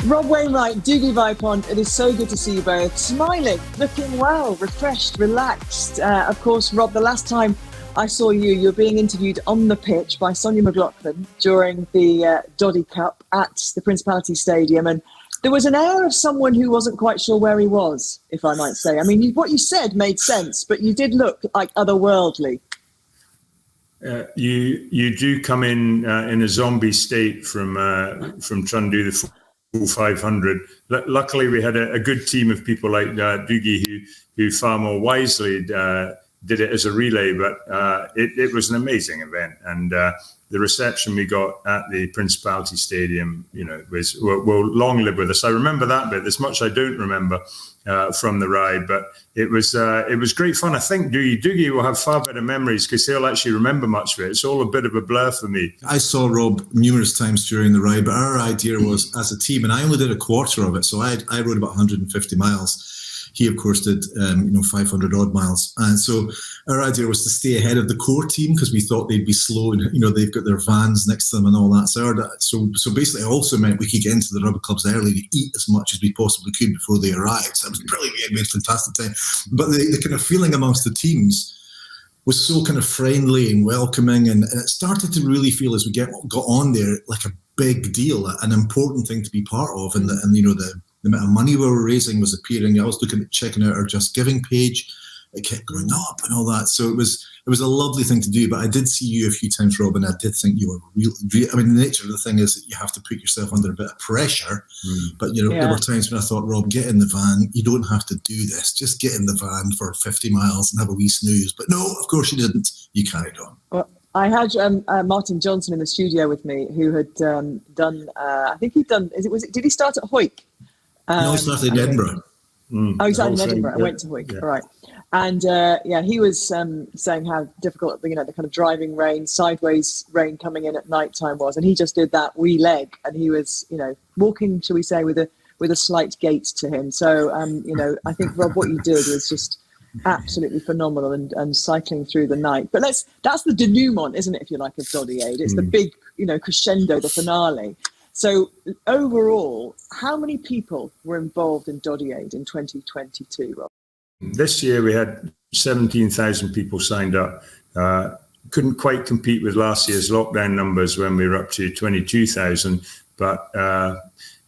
Rob Wainwright, Dougie Vipond, it is so good to see you both. Smiling, looking well, refreshed, relaxed. Of course, Rob, the last time I saw you were being interviewed on the pitch by Sonia McLaughlin during the Doddie Cup at the Principality Stadium. And there was an air of someone who wasn't quite sure where he was, if I might say. I mean, what you said made sense, but you did look like otherworldly. You do come in a zombie state from trying to do the full 500. Luckily, we had a good team of people like Dougie who far more wisely did it as a relay. But it was an amazing event, and the reception we got at the Principality Stadium, was will long live with us. I remember that bit. There's much I don't remember from the ride, but it was great fun. I think Dougie will have far better memories because he'll actually remember much of it. It's all a bit of a blur for me. I saw Rob numerous times during the ride, but our idea was as a team, and I only did a quarter of it, so I rode about 150 miles. He, of course, did 500 odd miles, and so our idea was to stay ahead of the core team because we thought they'd be slow, and they've got their vans next to them and all that. So basically, it also meant we could get into the rugby clubs early to eat as much as we possibly could before they arrived. So it was brilliant. We had a fantastic time, but the kind of feeling amongst the teams was so kind of friendly and welcoming, and it started to really feel as we got on there like a big deal, an important thing to be part of, and the amount of money we were raising was appearing. I was checking out our Just Giving page. It kept going up and all that. So it was a lovely thing to do. But I did see you a few times, Rob, and I did think you were really. I mean, the nature of the thing is that you have to put yourself under a bit of pressure. But there were times when I thought, Rob, get in the van. You don't have to do this. Just get in the van for 50 miles and have a wee snooze. But no, of course you didn't. You carried on. Well, I had Martin Johnson in the studio with me, who had done. I think he'd done. Did he start at Hoyk? No, he started in Edinburgh. Oh, he started in Edinburgh. I went to Hoyk. Yeah. Right. And he was saying how difficult the kind of driving rain, sideways rain coming in at night time was, and he just did that wee leg, and he was walking, shall we say, with a slight gait to him. So I think, Rob, what you did was just absolutely phenomenal, and cycling through the night. But that's the denouement, isn't it, if you like, of Doddie Aid? It's the big crescendo, the finale. So overall, how many people were involved in Doddie Aid in 2022, Rob? This year we had 17,000 people signed up. Couldn't quite compete with last year's lockdown numbers when we were up to 22,000, but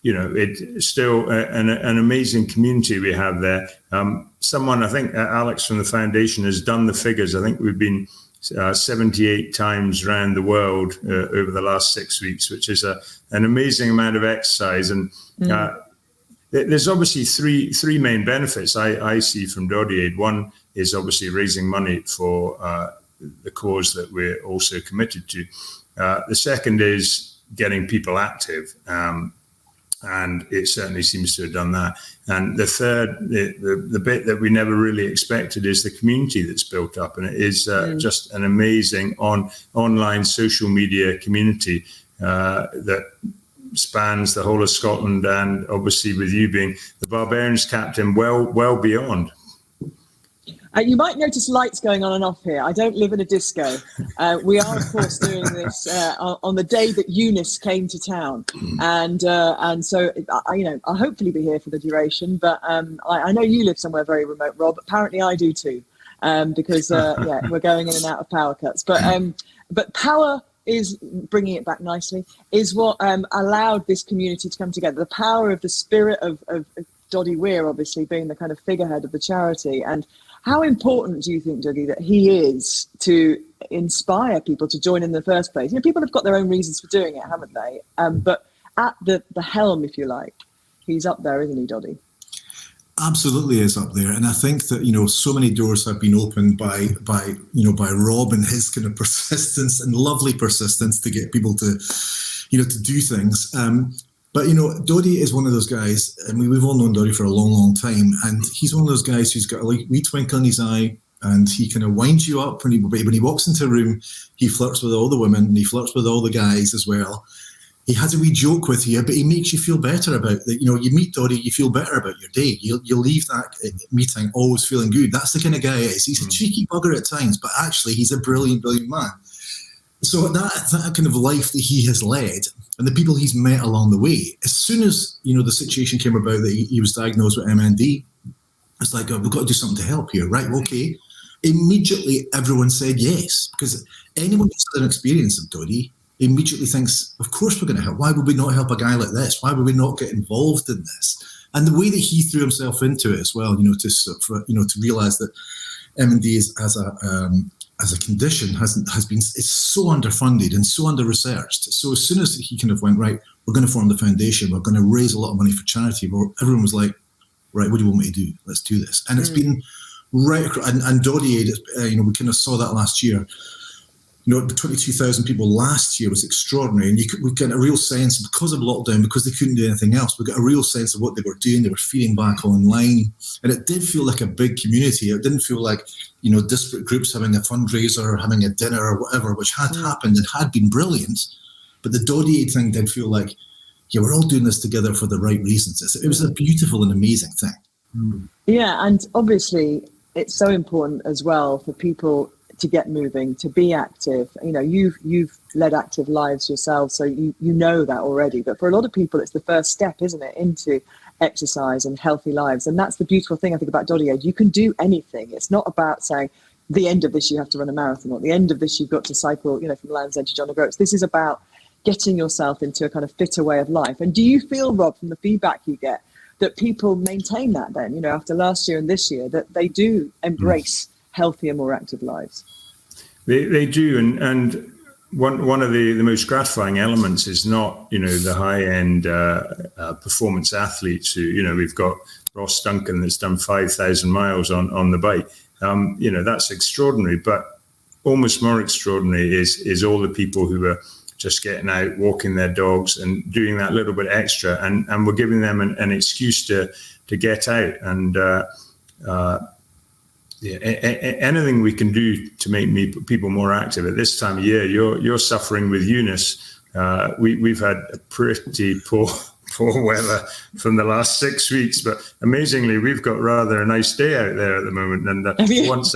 it's still an amazing community we have there. I think Alex from the foundation has done the figures. I think we've been 78 times around the world over the last 6 weeks, which is an amazing amount of exercise. And there's obviously three main benefits I see from Doddie Aid. One is obviously raising money for the cause that we're also committed to. The second is getting people active. And it certainly seems to have done that. And the third, the bit that we never really expected is the community that's built up. And it is just an amazing online social media community that spans the whole of Scotland, and obviously with you being the Barbarians captain, well beyond. You might notice lights going on and off here. I don't live in a disco. We are, of course, doing this on the day that Eunice came to town, and so I'll hopefully be here for the duration. But I know you live somewhere very remote, Rob. Apparently, I do too, because we're going in and out of power cuts. But power is bringing it back nicely. Is what allowed this community to come together. The power of the spirit of Doddie Weir, obviously being the kind of figurehead of the charity. And how important do you think, Dougie, that he is to inspire people to join in the first place? People have got their own reasons for doing it, haven't they? But at the helm, if you like, he's up there, isn't he, Doddie? Absolutely is up there, and I think that so many doors have been opened by Rob and his kind of persistence and lovely persistence to get people to do things. But Doddie is one of those guys, and we've all known Doddie for a long, long time, and he's one of those guys who's got a wee twinkle in his eye, and he kind of winds you up when he walks into a room. He flirts with all the women, and he flirts with all the guys as well. He has a wee joke with you, but he makes you feel better about that. You meet Doddie, you feel better about your day. You leave that meeting always feeling good. That's the kind of guy he is. He's a cheeky bugger at times, but actually he's a brilliant, brilliant man. So that kind of life that he has led and the people he's met along the way, as soon as, the situation came about that he was diagnosed with MND, it's like, we've got to do something to help here, right? Okay. Immediately, everyone said yes, because anyone who's had an experience of Doddie immediately thinks, of course we're going to help. Why would we not help a guy like this? Why would we not get involved in this? And the way that he threw himself into it as well, to realize that MND is as a condition it's so underfunded and so under-researched. So as soon as he kind of went, right, we're going to form the foundation, we're going to raise a lot of money for charity, everyone was like, right, what do you want me to do? Let's do this. And it's been right across, and Doddie Aid, we kind of saw that last year. The 22,000 people last year was extraordinary. And we got a real sense, because of lockdown, because they couldn't do anything else, we got a real sense of what they were doing. They were feeding back online. And it did feel like a big community. It didn't feel like, disparate groups having a fundraiser or having a dinner or whatever, which had happened and had been brilliant. But the Doddie Aid thing did feel like, we're all doing this together for the right reasons. It was a beautiful and amazing thing. Yeah, and obviously it's so important as well for people to get moving, to be active. You've led active lives yourself, so you know that already. But for a lot of people, it's the first step, isn't it, into exercise and healthy lives. And that's the beautiful thing, I think, about Doddie Aid. You can do anything. It's not about saying, the end of this, you have to run a marathon, or at the end of this, you've got to cycle, from Land's End to John O'Groats. This is about getting yourself into a kind of fitter way of life. And do you feel, Rob, from the feedback you get, that people maintain that then, after last year and this year, that they do embrace healthier, more active lives? They do. And one of the most gratifying elements is not, the high-end performance athletes who, we've got Ross Duncan that's done 5,000 miles on the bike. That's extraordinary. But almost more extraordinary is all the people who are just getting out, walking their dogs and doing that little bit extra. And we're giving them an excuse to get out. And anything we can do to make people more active. At this time of year, you're suffering with Eunice. We've had a pretty poor weather from the last 6 weeks, but amazingly, we've got rather a nice day out there at the moment. And once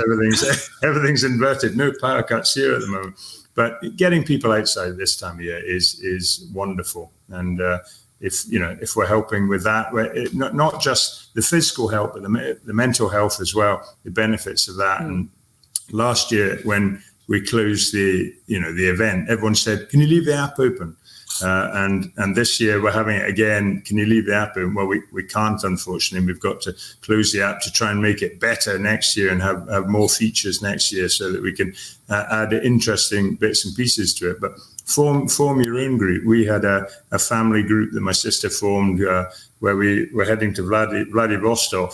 everything's inverted, no power cuts here at the moment. But getting people outside this time of year is wonderful. And if we're helping with that, not just the physical help, but the mental health as well, the benefits of that. And last year, when we closed the event, everyone said, "Can you leave the app open?" And this year we're having it again. Can you leave the app open? Well, we can't, unfortunately. We've got to close the app to try and make it better next year and have more features next year so that we can add interesting bits and pieces to it. But form your own group. We had a family group that my sister formed where we were heading to Vladivostok.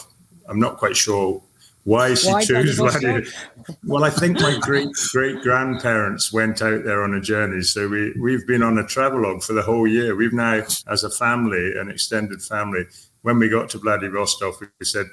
I'm not quite sure why she chose Vladivostok. Well, I think my great-great-grandparents went out there on a journey. So we've been on a travelogue for the whole year. We've now, as a family, an extended family, when we got to Vladivostok, we said,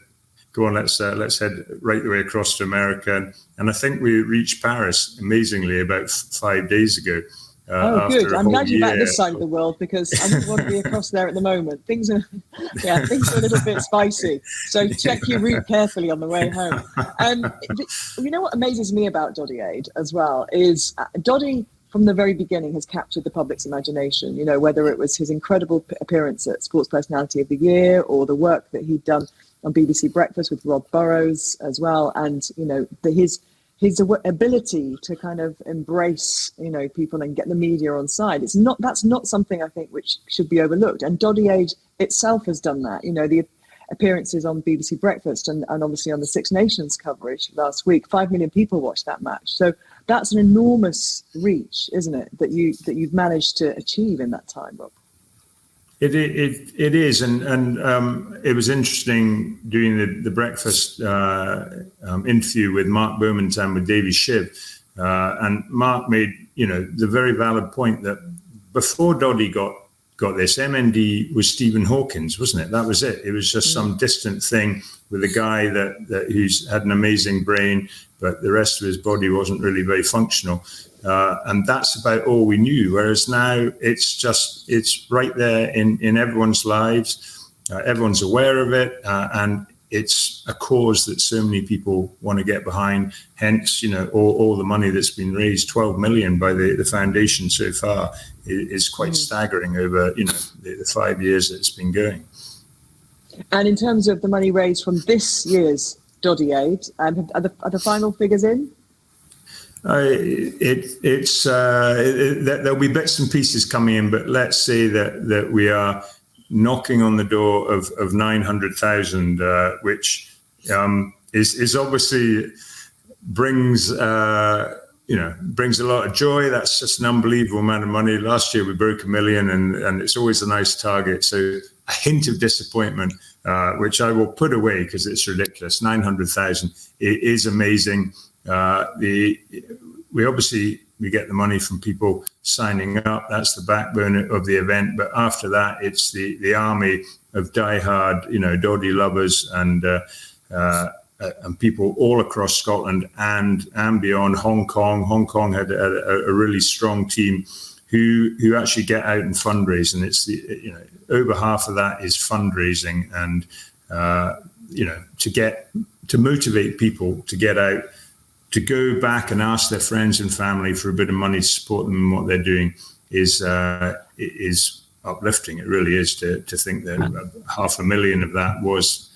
go on, let's head right the way across to America. And I think we reached Paris, amazingly, about 5 days ago. Good. I'm glad you're back this side of the world, because I don't want to be across there at the moment. Things are a little bit spicy. So check your route carefully on the way home. What amazes me about Doddie Aid as well is Doddie, from the very beginning, has captured the public's imagination, whether it was his incredible appearance at Sports Personality of the Year or the work that he'd done on BBC Breakfast with Rod Burrows as well. And, his ability to kind of embrace, people and get the media on side. That's not something I think which should be overlooked. And Doddie Aid itself has done that. The appearances on BBC Breakfast and obviously on the Six Nations coverage last week, 5 million people watched that match. So that's an enormous reach, isn't it, that you've managed to achieve in that time, Rob? It is, and it was interesting doing the breakfast interview with Mark Bermontown with Davy Shiv, and Mark made the very valid point that before Doddie got this, MND was Stephen Hawkins, wasn't it? That was it. It was just some distant thing with a guy that who's had an amazing brain, but the rest of his body wasn't really very functional. And that's about all we knew. Whereas now it's right there in everyone's lives. Everyone's aware of it. And it's a cause that so many people want to get behind. Hence, all the money that's been raised, 12 million by the foundation so far, is quite staggering over, the 5 years that it's been going. And in terms of the money raised from this year's Doddie Aid, are the final figures in? There'll be bits and pieces coming in, but let's say that we are knocking on the door of 900,000, which is obviously brings a lot of joy. That's just an unbelievable amount of money. Last year we broke 1 million, and it's always a nice target. So a hint of disappointment, which I will put away because it's ridiculous. 900,000 is amazing. We get the money from people signing up. That's the backbone of the event. But after that, it's the army of diehard, Doddie lovers and people all across Scotland and beyond. Hong Kong. Hong Kong had a really strong team who actually get out and fundraise, and it's over half of that is fundraising, and to motivate people to get out, to go back and ask their friends and family for a bit of money to support them in what they're doing is uplifting. It really is to think that 500,000 of that was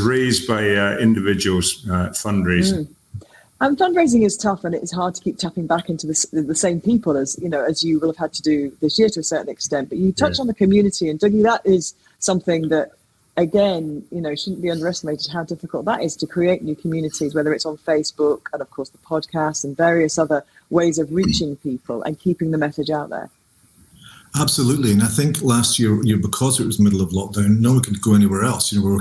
raised by individuals fundraising. And fundraising is tough, and it's hard to keep tapping back into the same people as you will have had to do this year to a certain extent. But you touch on the community, and Dougie, that is something that, again, shouldn't be underestimated how difficult that is to create new communities, whether it's on Facebook and, of course, the podcast and various other ways of reaching people and keeping the message out there. Absolutely, and I think last year, because it was middle of lockdown, no one could go anywhere else. We were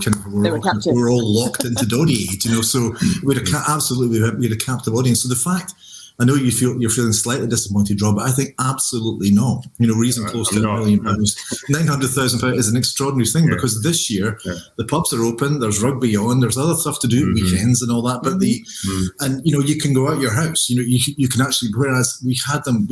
all locked into Doddie Aid. So we had a captive audience. So the fact, I know you're feeling slightly disappointed, Rob, but I think absolutely not. Reason close to £1 million, £900,000 is an extraordinary thing because this year the pubs are open. There's rugby on. There's other stuff to do, weekends and all that. But you can go out your house. You can actually. Whereas we had them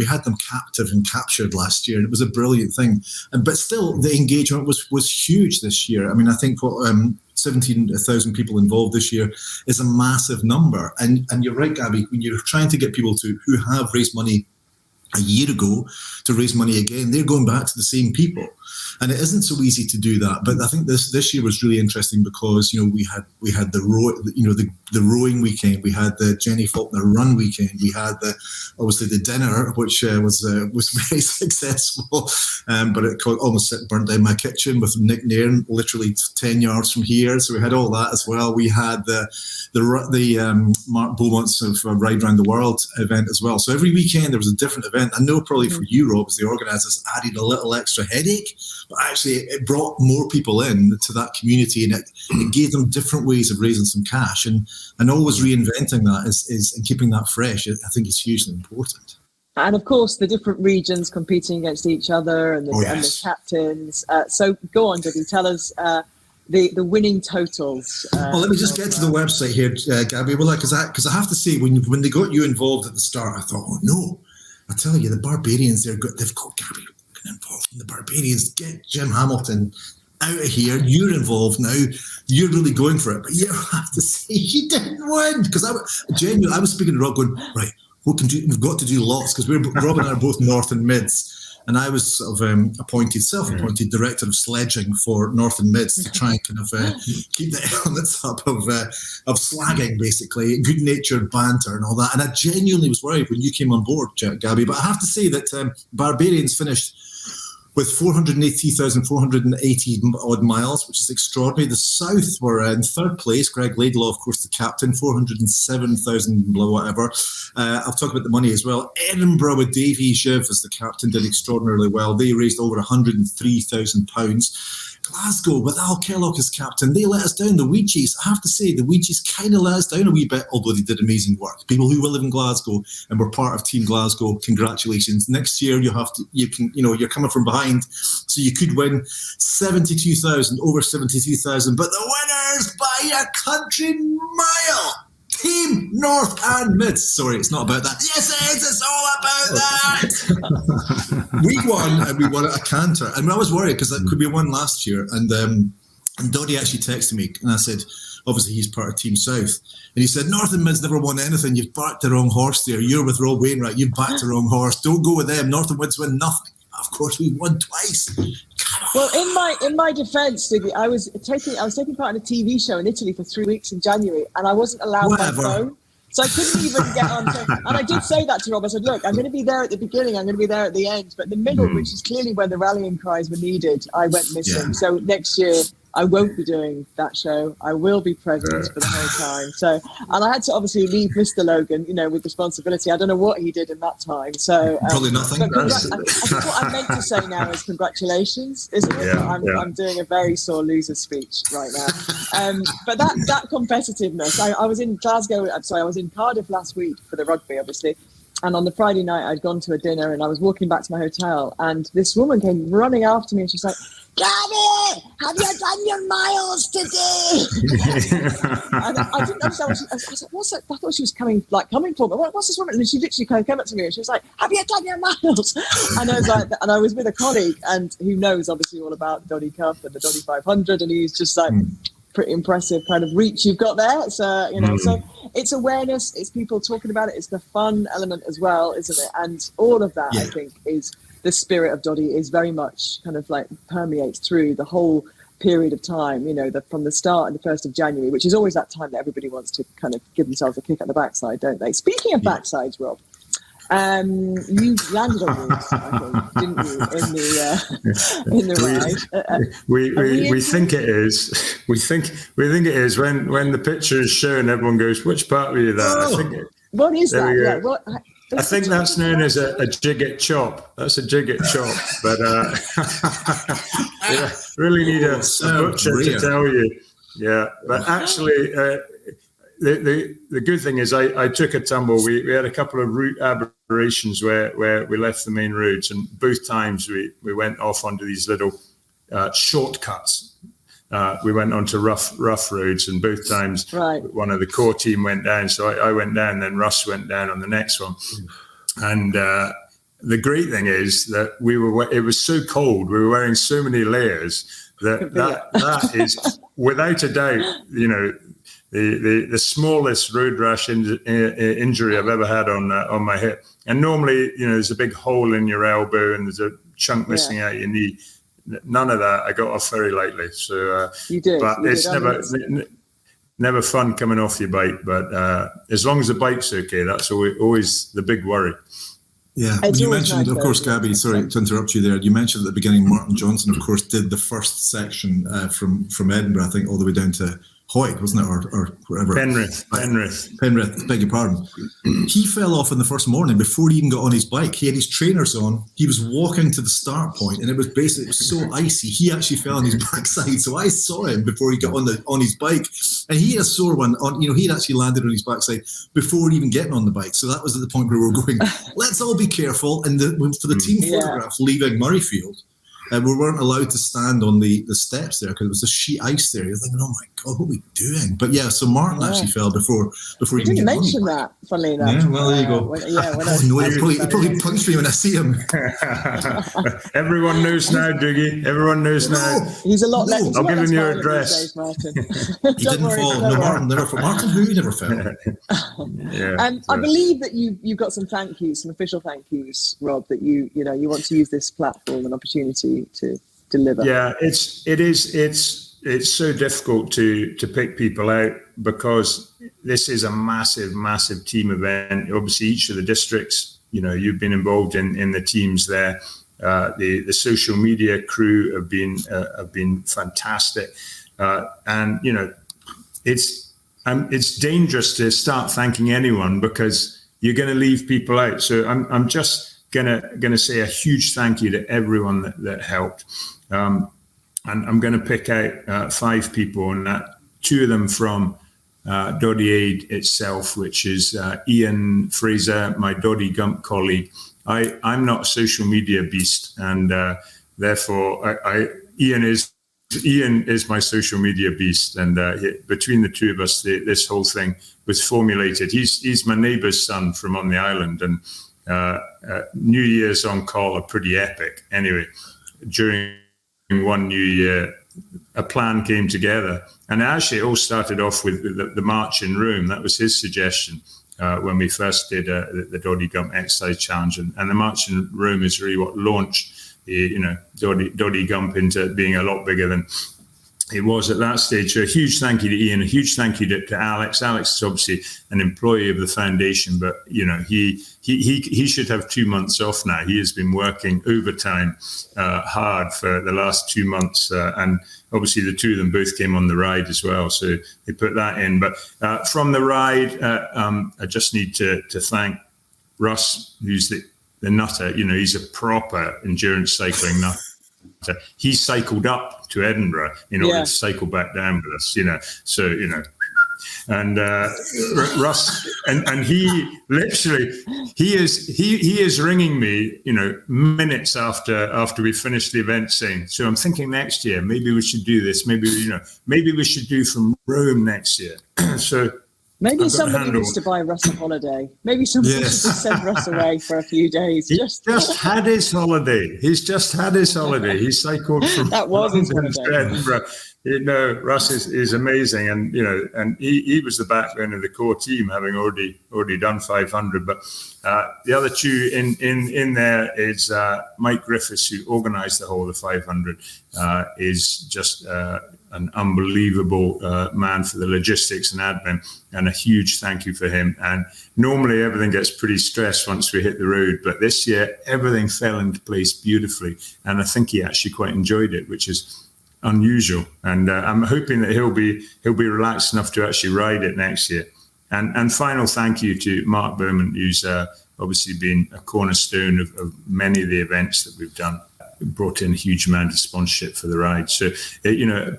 captive and captured last year, and it was a brilliant thing. But still, the engagement was huge this year. I mean, I think what 17,000 people involved this year is a massive number. And you're right, Gabby, when you're trying to get people who have raised money a year ago to raise money again, they're going back to the same people. And it isn't so easy to do that. But I think this year was really interesting because, we had the rowing weekend, we had the Jenny Faulkner run weekend, we had obviously the dinner, which was very successful, but it almost burnt down my kitchen with Nick Nairn, literally 10 yards from here. So we had all that as well. We had the Mark Beaumont's of Ride Around the World event as well. So every weekend there was a different event. I know probably for you, Rob, as the organisers, added a little extra headache, but actually it brought more people in to that community, and it gave them different ways of raising some cash, and always reinventing that is and keeping that fresh. I think it's hugely important. And of course, the different regions competing against each other and the captains. So go on, Dougie, tell us the winning totals. Well, let me just get to the website here, Gabby. Well, because I have to say, when they got you involved at the start, I thought, oh no, I tell you, the Barbarians, they've got Gabby Logan involved. The Barbarians, get Jim Hamilton out of here. You're involved now. You're really going for it. But you have to say, you didn't win. Because I was speaking to Rob going, right, we've got to do lots, because Rob and I are both North and Mids. And I was sort of self-appointed director of sledging for North and Mids to try and kind of keep the elements up of slagging, basically, good-natured banter and all that. And I genuinely was worried when you came on board, Gabby. But I have to say that Barbarians finished with 480,480 odd miles, which is extraordinary. The South were in third place. Greg Laidlaw, of course, the captain, 407,000, blah, whatever. I'll talk about the money as well. Edinburgh with Davy Shiv as the captain did extraordinarily well. They raised over £103,000. Glasgow with Al Kellogg as captain, they let us down. The Ouija's, I have to say, the Ouija's kind of let us down a wee bit, although they did amazing work. People who will live in Glasgow and were part of Team Glasgow, congratulations. Next year you're coming from behind, so you could win over 72,000, but the winners by a country mile. Team North and Mids. Sorry, it's not about that. Yes, it is. It's all about that. We won, and we won at a canter. And I was worried because we won last year. And Doddie actually texted me, and I said, obviously he's part of Team South. And he said, North and Mid's never won anything. You've backed the wrong horse there. You're with Rob Wainwright. You've backed the wrong horse. Don't go with them. North and Mid's win nothing. Of course, we won twice. Well, in my defence, Dougie, I was taking part in a TV show in Italy for 3 weeks in January, and I wasn't allowed my phone. So I couldn't even get on to, and I did say that to Rob. I said, look, I'm going to be there at the beginning, I'm going to be there at the end, but the middle, which is clearly where the rallying cries were needed, I went missing. Yeah. So next year, I won't be doing that show. I will be present for the whole time. So, and I had to obviously leave Mr. Logan, with responsibility. I don't know what he did in that time. So probably nothing. I think what I meant to say now is congratulations, isn't it? Yeah, I'm doing a very sore loser speech right now. But that competitiveness. I was in Glasgow. I was in Cardiff last week for the rugby, obviously. And on the Friday night, I'd gone to a dinner and I was walking back to my hotel, and this woman came running after me, and she's like, Gabby, have you done your miles today? And I didn't understand what I was like, what's that? I thought she was coming for me. What's this woman? And she literally kind of came up to me and she was like, have you done your miles? And I was like, and I was with a colleague and who knows obviously all about Doddie Cup and the Doddie 500, and he's just like, pretty impressive kind of reach you've got there. So, so it's awareness, it's people talking about it, it's the fun element as well, isn't it? And all of that, I think, is the spirit of Doddie is very much kind of like permeates through the whole period of time, from the start and the 1st of January, which is always that time that everybody wants to kind of give themselves a kick at the backside, don't they? Speaking of backsides, Rob, you landed on yours, I think, didn't you, in the ride? We think it is. We think it is. When the picture is shown, everyone goes, "Which part were you there?" What is that? I think that's known as a jigget chop. That's a jigget chop, but really need a butcher to tell you. Yeah, but actually, the good thing is I took a tumble. We had a couple of route aberrations where we left the main roads, and both times we went off onto these little shortcuts. We went onto rough roads, and both times one of the core team went down. So I went down, then Russ went down on the next one. And the great thing is that it was so cold, we were wearing so many layers that is without a doubt, the smallest road rash injury I've ever had on my hip. And normally, there's a big hole in your elbow and there's a chunk missing out your knee. None of that. I got off very lightly. So you did, but it's never fun coming off your bike. But as long as the bike's okay, that's always the big worry. Yeah, you mentioned, of course, Gabby, sorry to interrupt you there. You mentioned at the beginning, Martin Johnson, of course, did the first section from Edinburgh, I think, all the way down to Hoyt, wasn't it, or wherever? Penrith, beg your pardon. He fell off in the first morning before he even got on his bike. He had his trainers on. He was walking to the start point, and it was so icy. He actually fell on his backside. So I saw him before he got on his bike, and he had a sore one. He'd actually landed on his backside before even getting on the bike. So that was at the point where we were going, let's all be careful. And for the team photograph leaving Murrayfield, we weren't allowed to stand on the steps there because it was a sheet ice there. You're thinking, oh my God, what are we doing? But so Martin actually fell before he didn't mention that, funnily enough. Yeah, well, there you go. He probably punched me when I see him. Everyone knows now, Dougie. Everyone knows now. He's a lot less. I'll give him your address. Days, Martin. He didn't fall. No, Martin never fell. Martin who? He never fell. I believe that you've got some thank yous, some official thank yous, Rob, that you want to use this platform and opportunity to deliver. Yeah, it's so difficult to pick people out because this is a massive team event. Obviously, each of the districts, you've been involved in the teams there. The social media crew have been fantastic, and it's dangerous to start thanking anyone because you're going to leave people out. So I'm just gonna say a huge thank you to everyone that helped, and I'm going to pick out 5 people, and two of them from Doddie Aid itself, which is Ian Fraser, my Doddie Gump colleague. I'm not a social media beast, and therefore Ian is my social media beast, and between the two of us, this whole thing was formulated. He's my neighbour's son from on the island, and New Year's on call are pretty epic. Anyway, during one new year, a plan came together. And actually it all started off with the March in Rome. That was his suggestion when we first did the Doddie Gump Exercise Challenge. And the March in Rome is really what launched, Doddie Gump into being a lot bigger than it was at that stage. So a huge thank you to Ian, a huge thank you to Alex. Alex is obviously an employee of the foundation, but he should have 2 months off now. He has been working overtime hard for the last 2 months, and obviously the two of them both came on the ride as well, so they put that in. But from the ride, I just need to thank Russ, who's the nutter. He's a proper endurance cycling nutter. He cycled up to Edinburgh in order to cycle back down with us, and Russ, and he literally, he is ringing me, minutes after we finished the event, saying, so I'm thinking next year, maybe we should do this, maybe we should do from Rome next year. So maybe somebody needs to buy Russ a holiday. Maybe somebody should just send Russ away for a few days. He's just had his holiday. He cycled from that was his holiday. Russ is amazing, and he was the backbone of the core team, having already done 500. But the other two in there is Mike Griffiths, who organised the whole of the 500, is just an unbelievable man for the logistics and admin, and a huge thank you for him. And normally everything gets pretty stressed once we hit the road, but this year everything fell into place beautifully, and I think he actually quite enjoyed it, which is unusual. And I'm hoping that he'll be relaxed enough to actually ride it next year. And final thank you to Mark Bowman, who's obviously been a cornerstone of many of the events that we've done. Brought in a huge amount of sponsorship for the ride. So,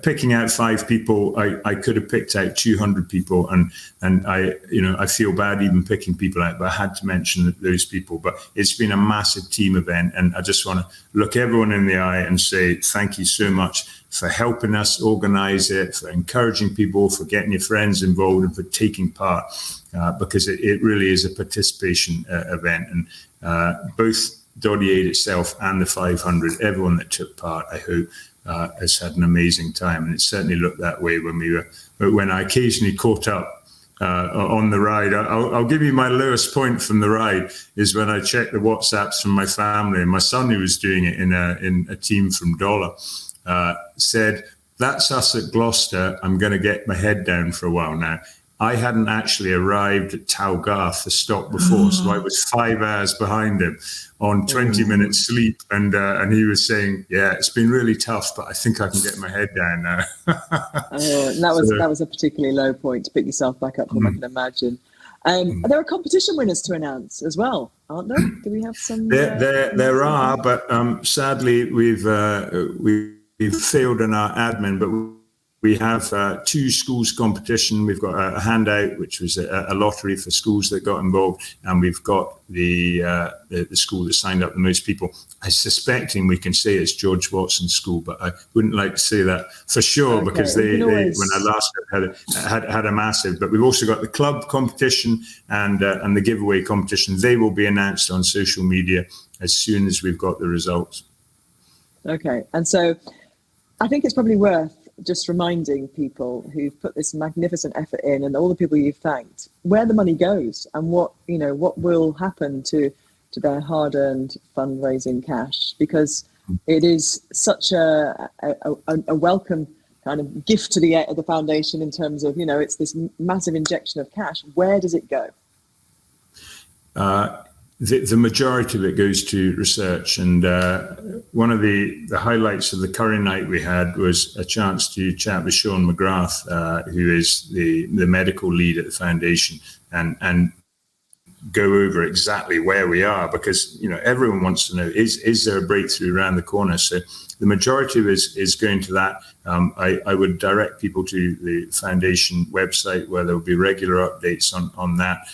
picking out 5 people, I could have picked out 200 people, and I feel bad even picking people out, but I had to mention those people. But it's been a massive team event, and I just want to look everyone in the eye and say thank you so much for helping us organize it, for encouraging people, for getting your friends involved, and for taking part, because it really is a participation event. And both Doddie Aid itself and the 500, everyone that took part, I hope, has had an amazing time. And it certainly looked that way when I occasionally caught up on the ride. I'll give you my lowest point from the ride is when I checked the WhatsApps from my family, and my son, who was doing it in a team from Dollar, said, "That's us at Gloucester. I'm going to get my head down for a while now." I hadn't actually arrived at Talgarth, the stop before, so I was 5 hours behind him on 20 minutes sleep, and he was saying, "Yeah, it's been really tough, but I think I can get my head down now." That was a particularly low point to pick yourself back up from, I can imagine. There are competition winners to announce as well, aren't there? Do we have some? There are, but sadly we've failed in our admin, but we have 2 schools competition. We've got a handout, which was a lottery for schools that got involved, and we've got the school that signed up the most people. I'm suspecting we can say it's George Watson's school, but I wouldn't like to say that for sure, because they when I last had a massive. But we've also got the club competition and the giveaway competition. They will be announced on social media as soon as we've got the results. Okay, and so I think it's probably worth just reminding people who've put this magnificent effort in, and all the people you've thanked, where the money goes and what will happen to their hard-earned fundraising cash, because it is such a welcome kind of gift to the foundation in terms of, it's this massive injection of cash. Where does it go? The majority of it goes to research, and one of the highlights of the curry night we had was a chance to chat with Sean McGrath, who is the medical lead at the foundation, and go over exactly where we are, because everyone wants to know, is there a breakthrough around the corner? So the majority of it is going to that. I would direct people to the foundation website, where there will be regular updates on that.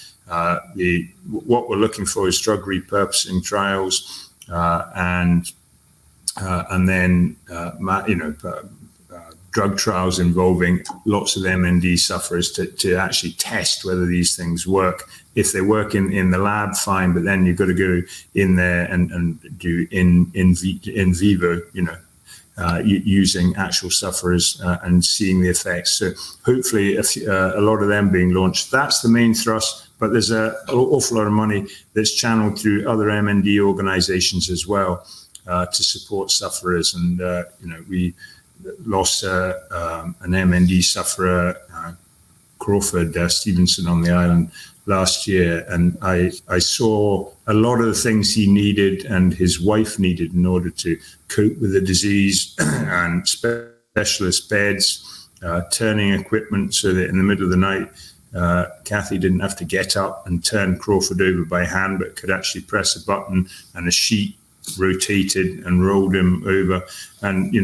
What we're looking for is drug repurposing trials, and then drug trials involving lots of MND sufferers to actually test whether these things work. If they work in the lab, fine, but then you've got to go in there and do in vivo, using actual sufferers and seeing the effects. So hopefully a lot of them being launched. That's the main thrust, but there's an awful lot of money that's channeled through other M&D organizations as well to support sufferers. And, we lost an M&D sufferer, Crawford Stevenson, on the island last year, and I saw a lot of the things he needed and his wife needed in order to cope with the disease, and specialist beds, turning equipment so that in the middle of the night, Kathy didn't have to get up and turn Crawford over by hand, but could actually press a button and a sheet rotated and rolled him over. And,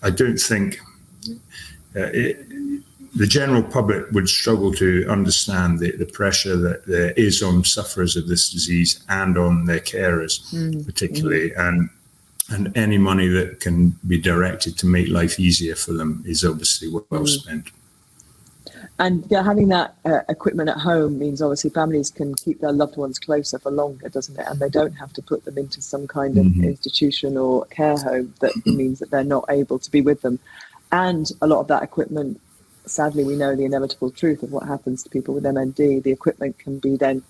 I don't think the general public would struggle to understand the pressure that there is on sufferers of this disease and on their carers, particularly. And any money that can be directed to make life easier for them is obviously well spent. And having that equipment at home means obviously families can keep their loved ones closer for longer, doesn't it? And they don't have to put them into some kind of institution or care home that means that they're not able to be with them. And a lot of that equipment, sadly, we know the inevitable truth of what happens to people with MND. The equipment can be then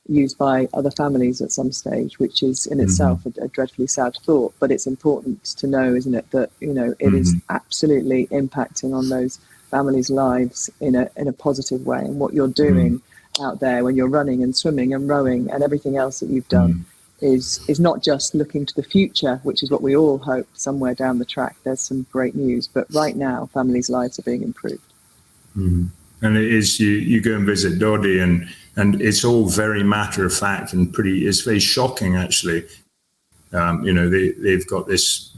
used by other families at some stage, which is in itself a dreadfully sad thought. But it's important to know, isn't it, that it is absolutely impacting on those families' lives in a positive way. And what you're doing out there when you're running and swimming and rowing and everything else that you've done is not just looking to the future, which is what we all hope somewhere down the track. There's some great news, but right now, families' lives are being improved. And it is, you go and visit Doddie, and it's all very matter of fact and it's very shocking actually. They've got this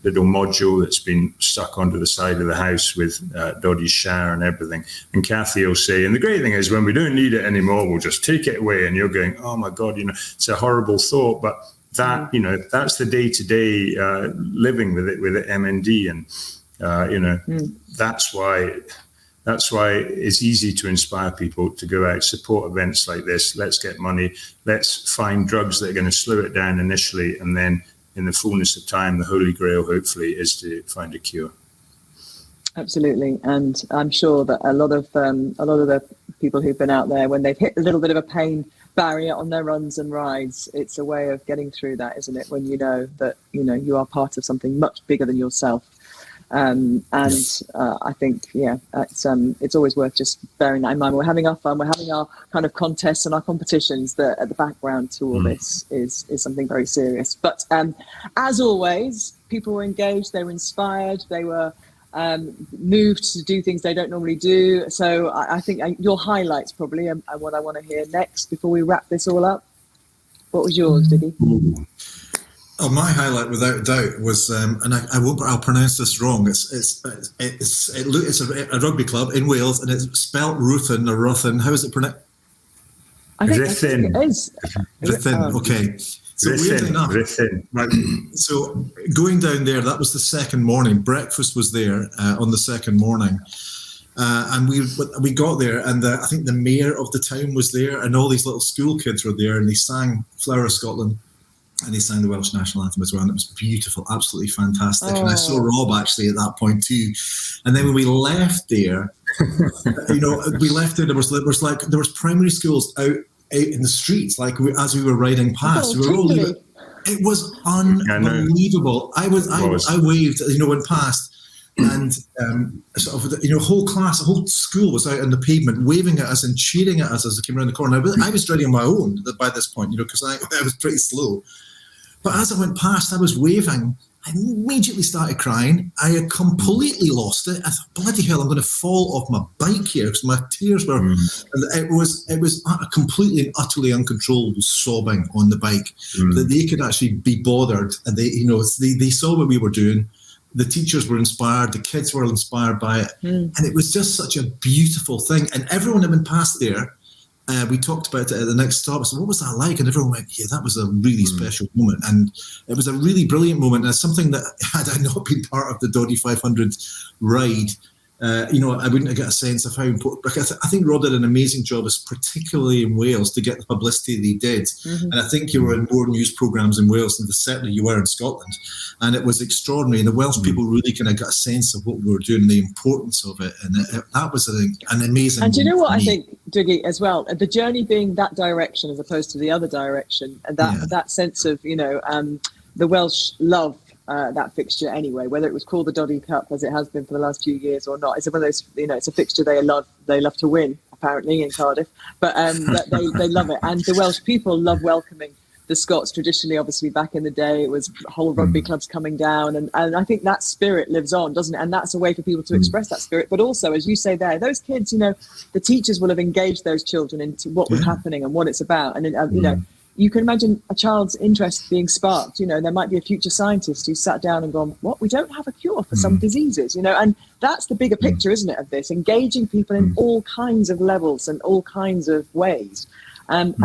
little module that's been stuck onto the side of the house with Doddie's shower and everything. And Kathy will say, and the great thing is when we don't need it anymore, we'll just take it away. And you're going, oh my God, it's a horrible thought, but that, that's the day-to-day living with MND. And, that's why it's easy to inspire people to go out, support events like this. Let's get money. Let's find drugs that are going to slow it down initially. And then in the fullness of time, the Holy Grail, hopefully, is to find a cure. Absolutely. And I'm sure that a lot of the people who've been out there, when they've hit a little bit of a pain barrier on their runs and rides, it's a way of getting through that, isn't it? When you know that, you are part of something much bigger than yourself. I think, it's always worth just bearing that in mind. We're having our fun, we're having our kind of contests and our competitions, that at the background to all this is something very serious. But as always, people were engaged, they were inspired, they were moved to do things they don't normally do. So I think your highlights probably are what I want to hear next before we wrap this all up. What was yours, Dougie? Oh, my highlight, without a doubt, was, and I'll pronounce this wrong. It's a rugby club in Wales, and it's spelt Ruthin or Ruthin. How is it pronounced? I think it is. Ruthin. Okay. So weirdly enough, right. So going down there, that was the second morning. Breakfast was there on the second morning. And we got there, and I think the mayor of the town was there, and all these little school kids were there, and they sang Flower of Scotland. And they sang the Welsh national anthem as well, and it was beautiful, absolutely fantastic. And I saw Rob actually at that point too. And then when we left there, there was primary schools out in the streets, like as we were riding past. It was unbelievable. I waved, went past, and whole school was out on the pavement waving at us and cheering at us as I came around the corner. I was riding on my own by this point, because I was pretty slow. But as I went past, I was waving. I immediately started crying. I had completely lost it. I thought, bloody hell, I'm going to fall off my bike here, because my tears were. And it was a completely and utterly uncontrollable sobbing on the bike, that they could actually be bothered, and they saw what we were doing. The teachers were inspired. The kids were inspired by it, and it was just such a beautiful thing. And everyone had been past there. We talked about it at the next stop. I said, what was that like? And everyone went, yeah, that was a really special moment. And it was a really brilliant moment. And it's something that, had I not been part of the Doddie 500 ride, I wouldn't get a sense of how important, because I think Rob did an amazing job, particularly in Wales, to get the publicity that he did. Mm-hmm. And I think you were in more news programmes in Wales than certainly you were in Scotland. And it was extraordinary. And the Welsh people really kind of got a sense of what we were doing, the importance of it. And that was an amazing. And do you know what I think, Dougie, as well? The journey being that direction as opposed to the other direction, and that sense of, the Welsh love that fixture anyway, whether it was called the Doddie Cup as it has been for the last few years or not. It's one of those, it's a fixture they love to win, apparently, in Cardiff, but they love it. And the Welsh people love welcoming the Scots. Traditionally, obviously, back in the day, it was whole rugby clubs coming down, and I think that spirit lives on, doesn't it? And that's a way for people to express that spirit. But also, as you say there, those kids, the teachers will have engaged those children into what was happening and what it's about, and you can imagine a child's interest being sparked. There might be a future scientist who sat down and gone, what? We don't have a cure for some diseases, and that's the bigger picture, isn't it, of this? Engaging people in all kinds of levels and all kinds of ways. And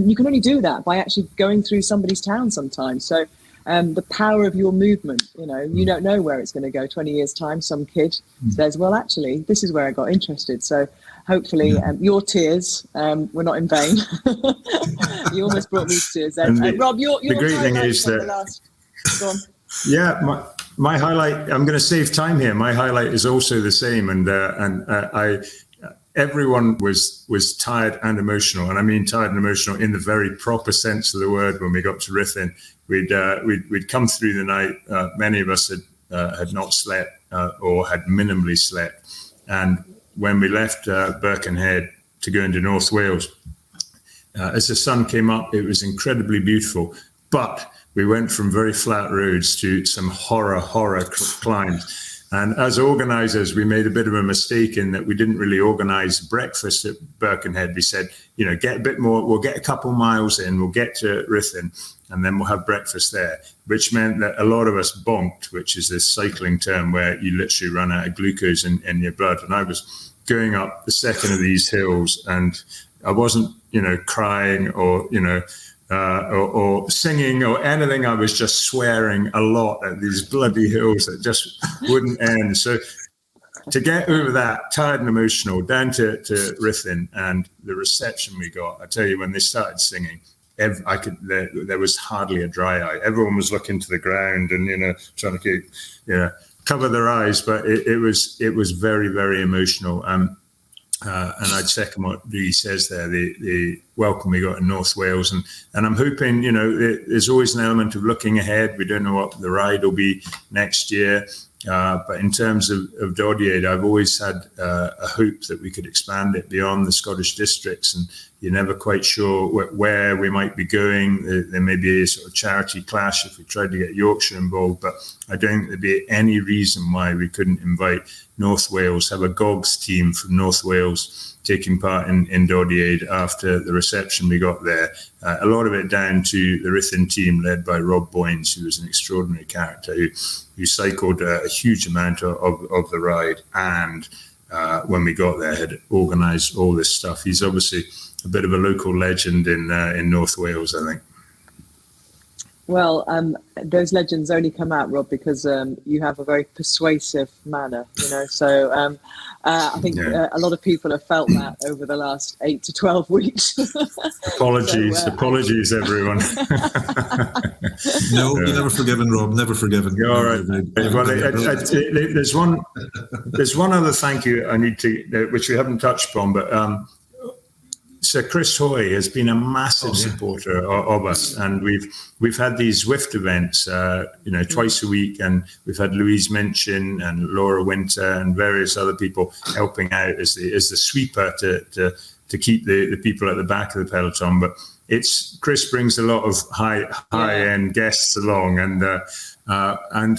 you can only do that by actually going through somebody's town sometimes. So the power of your movement, you don't know where it's going to go. 20 years time, some kid says, well, actually, this is where I got interested. So hopefully your tears were not in vain. You almost brought me to tears then. Rob, your the great thing is that go on. Yeah, my highlight, I'm going to save time here. My highlight is also the same. And everyone was tired and emotional. And I mean tired and emotional in the very proper sense of the word when we got to Ruthin. We'd come through the night. Many of us had not slept or had minimally slept. And when we left Birkenhead to go into North Wales, as the sun came up, it was incredibly beautiful. But we went from very flat roads to some horror climbs. And as organisers, we made a bit of a mistake in that we didn't really organise breakfast at Birkenhead. We said, get a bit more, we'll get a couple miles in, we'll get to Ruthin, and then we'll have breakfast there, which meant that a lot of us bonked, which is this cycling term where you literally run out of glucose in your blood. And I was going up the second of these hills, and I wasn't, crying or singing or anything. I was just swearing a lot at these bloody hills that just wouldn't end. So to get over that, tired and emotional, down to Ruthin, and the reception we got, I tell you, when they started singing, there was hardly a dry eye. Everyone was looking to the ground and, trying to keep, cover their eyes. But it was very, very emotional. And I'd second what he says there, the welcome we got in North Wales. And I'm hoping, there's always an element of looking ahead. We don't know what the ride will be next year. But in terms of Doddie Aid, I've always had a hope that we could expand it beyond the Scottish districts. And you're never quite sure where we might be going. There may be a sort of charity clash if we tried to get Yorkshire involved. But I don't think there'd be any reason why we couldn't invite North Wales, have a GOGS team from North Wales taking part in Doddie Aid after the reception we got there. A lot of it down to the Ruthin team led by Rob Boynes, who was an extraordinary character who cycled a huge amount of the ride, and when we got there had organised all this stuff. He's obviously a bit of a local legend in North Wales, I think. Well, those legends only come out, Rob, because you have a very persuasive manner, So I think a lot of people have felt that over the last 8 to 12 weeks. Apologies, everyone. No, you're never forgiven, Rob. Never forgiven. You're all right. Well, there's one other thank you I need to, which we haven't touched upon, but. Sir Chris Hoy has been a massive supporter of us, and we've had these Zwift events, twice a week, and we've had Louise Minchin and Laura Winter and various other people helping out as the sweeper to keep the people at the back of the peloton. But Chris brings a lot of high end guests along, and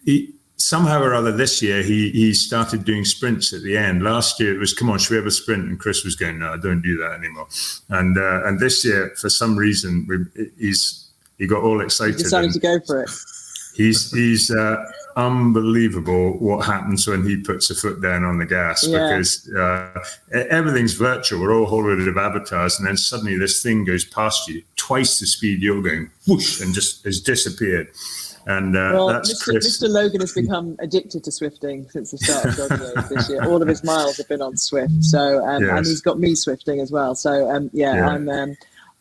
he. Somehow or other this year, he started doing sprints at the end. Last year, it was, come on, should we have a sprint? And Chris was going, no, don't do that anymore. And this year, for some reason, he got all excited. He decided to go for it. He's unbelievable what happens when he puts a foot down on the gas, because everything's virtual. We're all holographic avatars, and then suddenly this thing goes past you twice the speed you're going, whoosh, and just has disappeared. And well, that's Chris. Mr. Logan has become addicted to Swifting since the start of Doddie Aid this year. All of his miles have been on Swift, so and he's got me Swifting as well. So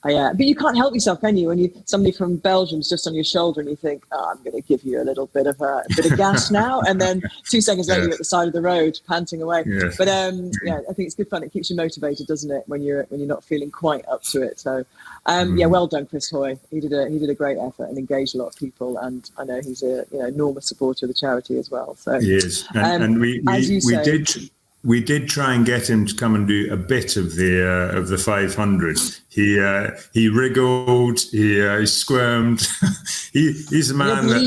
but you can't help yourself, can you? When somebody from Belgium's just on your shoulder and you think, I'm going to give you a little bit of gas now, and then 2 seconds later you're at the side of the road panting away. Yes. But I think it's good fun. It keeps you motivated, doesn't it, when you're not feeling quite up to it. So well done, Chris Hoy. He did a great effort and engaged a lot of people, and I know he's a enormous supporter of the charity as well. So he is, and we did try and get him to come and do a bit of the 500. He wriggled, he squirmed. He's a man that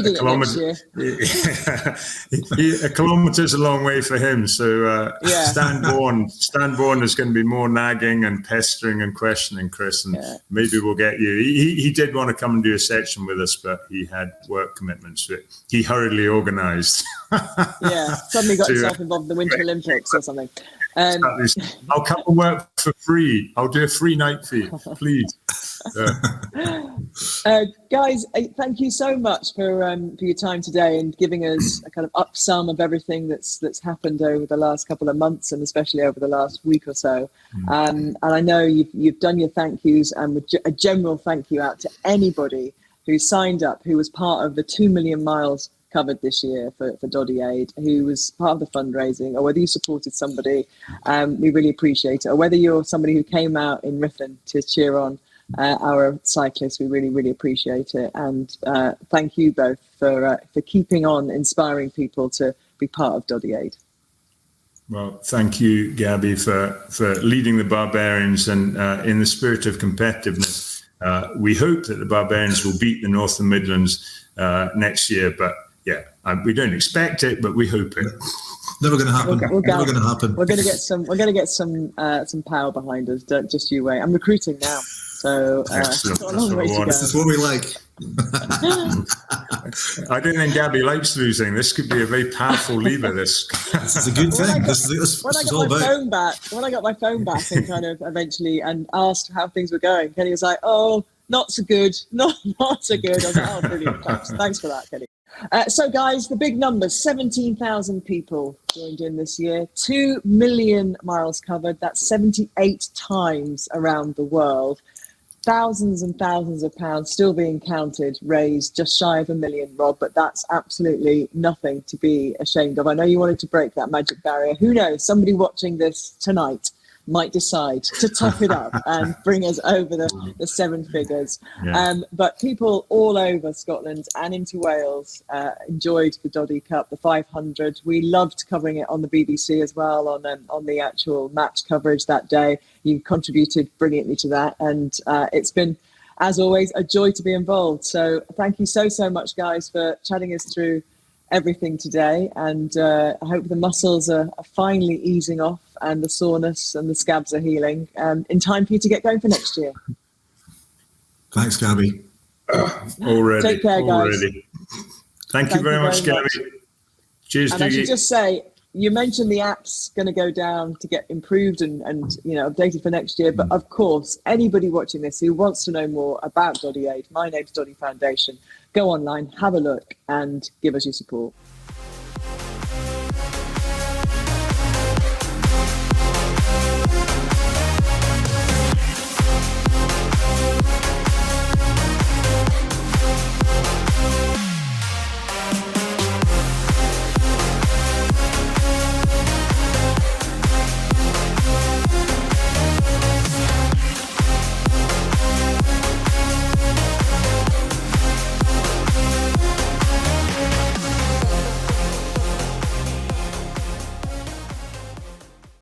a kilometre's a long way for him. So Stanbourne is going to be more nagging and pestering and questioning Chris, and maybe we'll get you. He did want to come and do a section with us, but he had work commitments. He hurriedly organised. Suddenly got himself involved in the Winter Olympics or something. I'll come and work for free. I'll do a free night for you, please. Guys, thank you so much for your time today and giving us a kind of upsum of everything that's happened over the last couple of months, and especially over the last week or so. And I know you've done your thank yous, and a general thank you out to anybody who signed up, who was part of the 2 million miles covered this year for Doddie Aid, who was part of the fundraising, or whether you supported somebody, we really appreciate it. Or whether you're somebody who came out in Ripon to cheer on our cyclists, we really, really appreciate it. And thank you both for keeping on inspiring people to be part of Doddie Aid. Well, thank you, Gabby, for leading the Barbarians, and in the spirit of competitiveness, we hope that the Barbarians will beat the North and Midlands next year, but we don't expect it, but we hope it. Never going to happen. Never going to happen. We're going to get some power behind us. Don't just you wait. I'm recruiting now, so got a long way to go. This is what we like. I don't think Gabby likes losing. This could be a very powerful lever. This is a good thing. This is all about. When I got my phone back and kind of eventually and asked how things were going, Kenny was like, "Oh, not so good, not so good." I was like, "Oh, brilliant! Thanks for that, Kenny." So, guys, the big numbers: 17,000 people joined in this year, 2 million miles covered. That's 78 times around the world. Thousands and thousands of pounds still being counted, raised just shy of $1 million, Rob, but that's absolutely nothing to be ashamed of. I know you wanted to break that magic barrier. Who knows? Somebody watching this tonight might decide to top it up and bring us over the 7 figures. But people all over Scotland and into Wales enjoyed the Doddie Cup, the 500. We loved covering it on the BBC as well, on the actual match coverage that day. You contributed brilliantly to that, and it's been, as always, a joy to be involved. So thank you so much, guys, for chatting us through everything today, and I hope the muscles are finally easing off and the soreness and the scabs are healing in time for you to get going for next year. Thanks, Gabby. Already. Take care, guys. Thank you very much, Gabby. Cheers, and Dougie. I should just say, you mentioned the app's going to go down to get improved and updated for next year. But of course, anybody watching this who wants to know more about Doddie Aid, My Name's Doddie Foundation, go online, have a look, and give us your support.